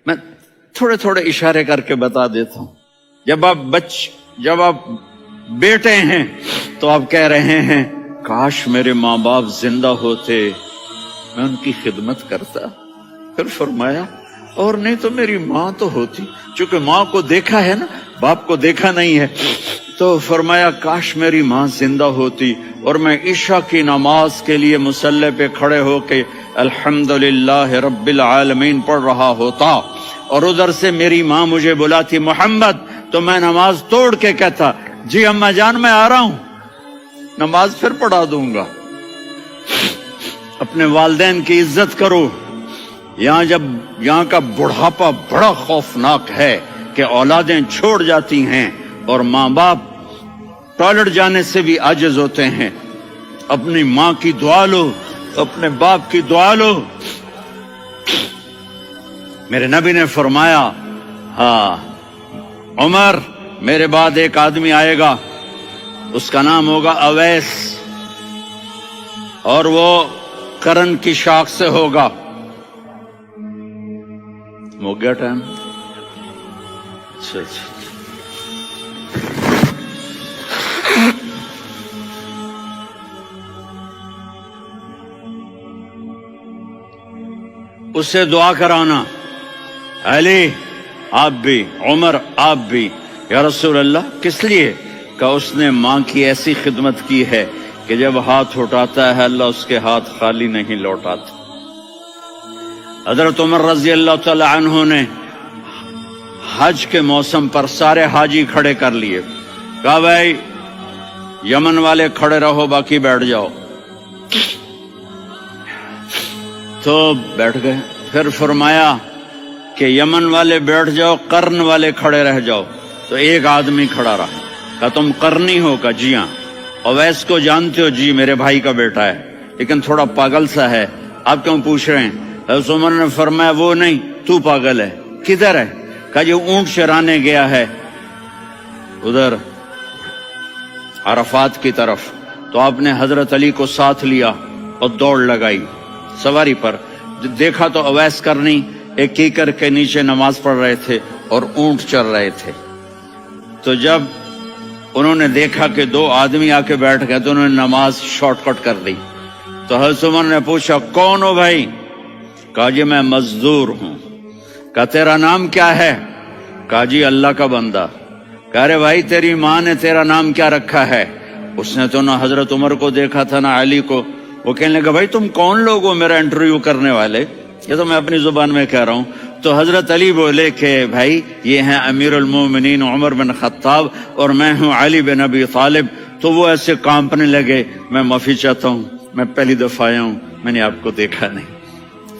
میں تھوڑے تھوڑے اشارے کر کے بتا دیتا ہوں. جب آپ بیٹے ہیں تو آپ کہہ رہے ہیں کاش میرے ماں باپ زندہ ہوتے، میں ان کی خدمت کرتا. پھر فرمایا اور نہیں تو میری ماں تو ہوتی. چونکہ ماں کو دیکھا ہے نا، باپ کو دیکھا نہیں ہے، تو فرمایا کاش میری ماں زندہ ہوتی اور میں عشاء کی نماز کے لیے مصلی پہ کھڑے ہو کے الحمدللہ رب العالمین پڑھ رہا ہوتا، اور ادھر سے میری ماں مجھے بلاتی محمد، تو میں نماز توڑ کے کہتا جی اماں جان میں آ رہا ہوں، نماز پھر پڑھا دوں گا. اپنے والدین کی عزت کرو. یہاں کا بڑھاپا بڑا خوفناک ہے کہ اولادیں چھوڑ جاتی ہیں اور ماں باپ ٹوائلٹ جانے سے بھی عاجز ہوتے ہیں. اپنی ماں کی دعا لو، اپنے باپ کی دعا لو. میرے نبی نے فرمایا ہاں عمر میرے بعد ایک آدمی آئے گا، اس کا نام ہوگا اویس، اور وہ کرن کی شاخ سے ہوگا. ہو گیا ٹائم؟ اچھا. اس سے دعا کرانا، علی آپ بھی، عمر آپ بھی. یا رسول اللہ کس لیے؟ کہ اس نے ماں کی ایسی خدمت کی ہے کہ جب ہاتھ اٹھاتا ہے اللہ اس کے ہاتھ خالی نہیں لوٹاتا. حضرت عمر رضی اللہ تعالی عنہ نے حج کے موسم پر سارے حاجی کھڑے کر لیے، کہا بھائی یمن والے کھڑے رہو باقی بیٹھ جاؤ. تو بیٹھ گئے. پھر فرمایا کہ یمن والے بیٹھ جاؤ، قرن والے کھڑے رہ جاؤ. تو ایک آدمی کھڑا رہا. کہا تم قرنی ہو؟ کہا جی ہاں. اویس کو جانتے ہو؟ جی میرے بھائی کا بیٹا ہے لیکن تھوڑا پاگل سا ہے، آپ کیوں پوچھ رہے ہیں؟ حضرت عمر نے فرمایا وہ نہیں، تو پاگل ہے. کدھر ہے؟ کہا جو اونٹ چرانے گیا ہے ادھر عرفات کی طرف. تو آپ نے حضرت علی کو ساتھ لیا اور دوڑ لگائی سواری پر. دیکھا تو اویس کرنی ایک کیکر کے نیچے نماز پڑھ رہے تھے اور اونٹ چر رہے تھے. تو جب انہوں نے دیکھا کہ دو آدمی آ کے بیٹھ گئے تو انہوں نے نماز شارٹ کٹ کر دی. تو حضرت عمر نے پوچھا کون ہو بھائی؟ کہا جی میں مزدور ہوں. کہا تیرا نام کیا ہے؟ کہا جی اللہ کا بندہ. کہا رے بھائی تیری ماں نے تیرا نام کیا رکھا ہے؟ اس نے تو نہ حضرت عمر کو دیکھا تھا نہ علی کو. وہ کہنے لگا بھائی تم کون لوگ ہو میرا انٹرویو کرنے والے؟ یہ تو میں اپنی زبان میں کہہ رہا ہوں. تو حضرت علی بولے کہ بھائی یہ ہیں امیر المومنین عمر بن خطاب اور میں ہوں علی بن ابی طالب. تو وہ ایسے کانپنے لگے. میں معافی چاہتا ہوں، میں پہلی دفعہ آیا ہوں، میں نے آپ کو دیکھا نہیں.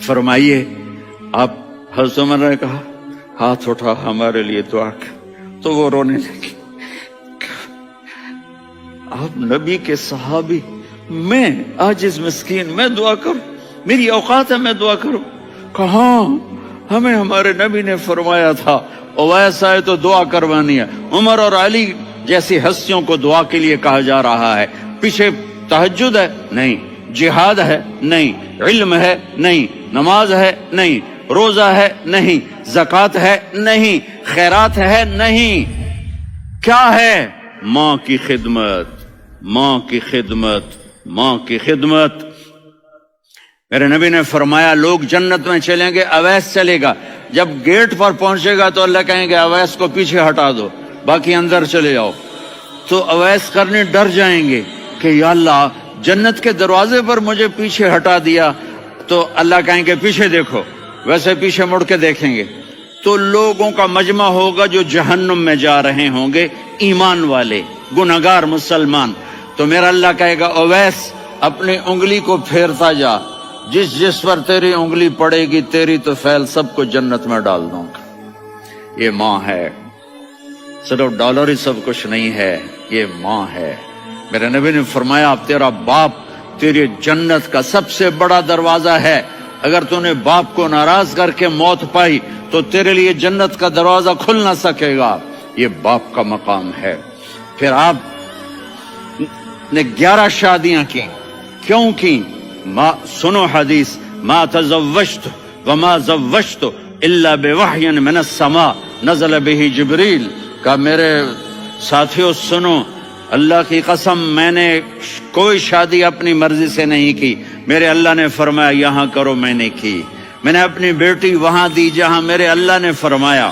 فرمائیے آپ. حضرت عمر نے کہا ہاتھ اٹھا ہمارے لیے دعا کر. تو وہ رونے لگی. آپ نبی کے صحابی، میں عاجز مسکین میں دعا کروں؟ میری اوقات ہے میں دعا کروں؟ کہاں ہمیں ہمارے نبی نے فرمایا تھا اویس آئے تو دعا کروانی ہے. عمر اور علی جیسی ہستیوں کو دعا کے لیے کہا جا رہا ہے. پیچھے تہجد ہے؟ نہیں. جہاد ہے؟ نہیں. علم ہے؟ نہیں. نماز ہے؟ نہیں. روزہ ہے؟ نہیں. زکوٰۃ ہے؟ نہیں. خیرات ہے؟ نہیں. کیا ہے؟ ماں کی خدمت، ماں کی خدمت، ماں کی خدمت. میرے نبی نے فرمایا لوگ جنت میں چلیں گے، اویس چلے گا. جب گیٹ پر پہنچے گا تو اللہ کہیں گے اویس کو پیچھے ہٹا دو، باقی اندر چلے جاؤ. تو اویس کرنے ڈر جائیں گے کہ یا اللہ جنت کے دروازے پر مجھے پیچھے ہٹا دیا. تو اللہ کہیں گے پیچھے دیکھو، ویسے پیچھے مڑ کے دیکھیں گے تو لوگوں کا مجمع ہوگا جو جہنم میں جا رہے ہوں گے، ایمان والے، گنہگار مسلمان. تو میرا اللہ کہے گا اویس اپنی انگلی کو پھیرتا جا، جس پر تیری انگلی پڑے گی تیری تو فیل سب کو جنت میں ڈال دوں گا. یہ ماں ہے، صرف ڈالر ہی سب کچھ نہیں ہے، یہ ماں ہے. میرے نبی نے فرمایا اب تیرا باپ تیری جنت کا سب سے بڑا دروازہ ہے. اگر تو نے باپ کو ناراض کر کے موت پائی تو تیرے لیے جنت کا دروازہ کھل نہ سکے گا. یہ باپ کا مقام ہے. پھر آپ نے 11 شادیاں کی. کیوں کی؟ سنو حدیث، ما تزوجت وما زوجت الا بوحی من السماء نزل به جبریل. کہا میرے ساتھیوں سنو، اللہ کی قسم میں نے کوئی شادی اپنی مرضی سے نہیں کی. میرے اللہ نے فرمایا یہاں کرو، میں نے کی. میں نے اپنی بیٹی وہاں دی جہاں میرے اللہ نے فرمایا.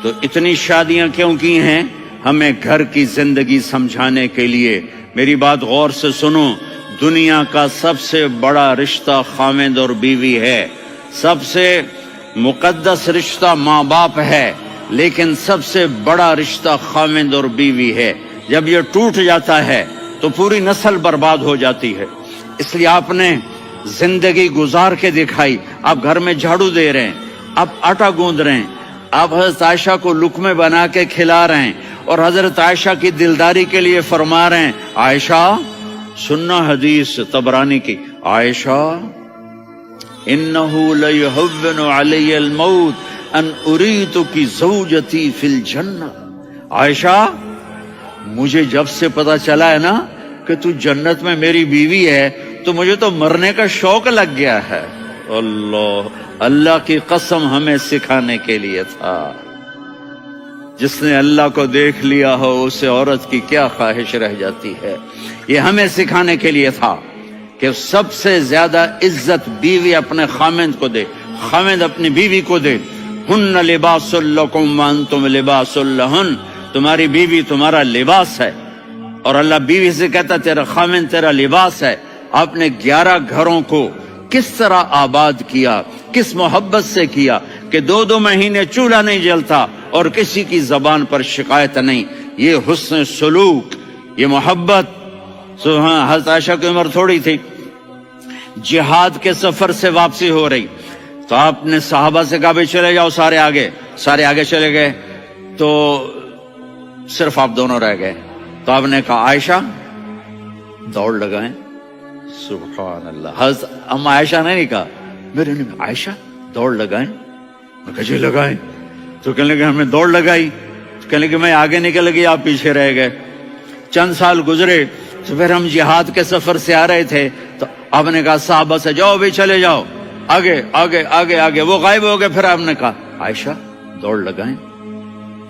تو اتنی شادیاں کیوں کی ہیں؟ ہمیں گھر کی زندگی سمجھانے کے لیے. میری بات غور سے سنو، دنیا کا سب سے بڑا رشتہ خاوند اور بیوی ہے. سب سے مقدس رشتہ ماں باپ ہے، لیکن سب سے بڑا رشتہ خاوند اور بیوی ہے. جب یہ ٹوٹ جاتا ہے تو پوری نسل برباد ہو جاتی ہے. اس لیے آپ نے زندگی گزار کے دکھائی. آپ گھر میں جھاڑو دے رہے ہیں، آپ آٹا گوندھ رہے ہیں، آپ حضرت عائشہ کو لقمے بنا کے کھلا رہے ہیں، اور حضرت عائشہ کی دلداری کے لیے فرما رہے ہیں عائشہ سننا حدیث طبرانی کی، عائشہ انہو لیہون علی الموت ان اریتکی زوجتی فی الجنہ. عائشہ مجھے جب سے پتا چلا ہے نا کہ تو جنت میں میری بیوی ہے تو مجھے تو مرنے کا شوق لگ گیا ہے. اللہ کی قسم ہمیں سکھانے کے لیے تھا. جس نے اللہ کو دیکھ لیا ہو اسے عورت کی کیا خواہش رہ جاتی ہے. یہ ہمیں سکھانے کے لیے تھا کہ سب سے زیادہ عزت بیوی اپنے خاوند کو دے، خاوند اپنی بیوی کو دے. ہن لباس لکم وانتم لباس لہن، تمہاری بیوی تمہارا لباس ہے. اور اللہ بیوی سے کہتا تیرا خاوند تیرا لباس ہے. آپ نے 11 گھروں کو کس طرح آباد کیا، کس محبت سے کیا کہ 2 مہینے چولہا نہیں جلتا اور کسی کی زبان پر شکایت نہیں. یہ حسن سلوک، یہ محبت. حضرت عائشہ کی عمر تھوڑی تھی، جہاد کے سفر سے واپسی ہو رہی تو آپ نے صحابہ سے کہا بھائی چلے جاؤ سارے آگے چلے گئے تو صرف آپ دونوں رہ گئے. تو آپ نے کہا عائشہ دوڑ لگائیں. سبحان اللہ. حضرت اما عائشہ نے نہیں کہا، میرے نے عائشہ دوڑ لگائیں. میں کہا جی لگائیں. تو کہنے لگے ہمیں دوڑ لگائی. کہنے لگے میں آگے نکل گئی، آپ پیچھے رہ گئے. چند سال گزرے تو پھر ہم جہاد کے سفر سے آ رہے تھے تو آپ نے کہا صحابہ سے جاؤ بھی چلے جاؤ آگے آگے آگے آگے. وہ غائب ہو گئے. پھر آپ نے کہا عائشہ دوڑ لگائیں.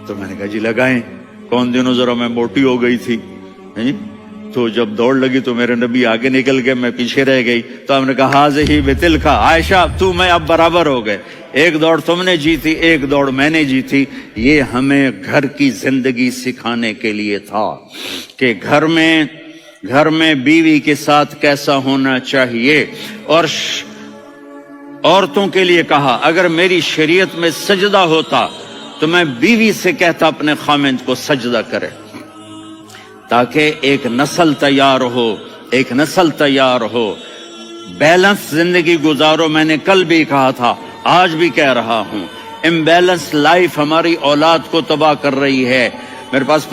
تو میں نے کہا جی لگائیں. کون دنوں ذرا میں موٹی ہو گئی تھی، تو جب دوڑ لگی تو میرے نبی آگے نکل گئے، میں پیچھے رہ گئی. تو ہم نے کہا ہاذہ بتلک، عائشہ تو میں اب برابر ہو گئے. ایک دوڑ تم نے جیتی، ایک دوڑ میں نے جیتی. یہ ہمیں گھر کی زندگی سکھانے کے لیے تھا کہ گھر میں بیوی کے ساتھ کیسا ہونا چاہیے. اور عورتوں کے لیے کہا اگر میری شریعت میں سجدہ ہوتا تو میں بیوی سے کہتا اپنے خاوند کو سجدہ کرے، تاکہ ایک نسل تیار ہو. بیلنس زندگی گزارو. میں نے کل بھی کہا تھا، آج بھی کہہ رہا ہوں، امبیلنس لائف ہماری اولاد کو تباہ کر رہی ہے. میرے پاس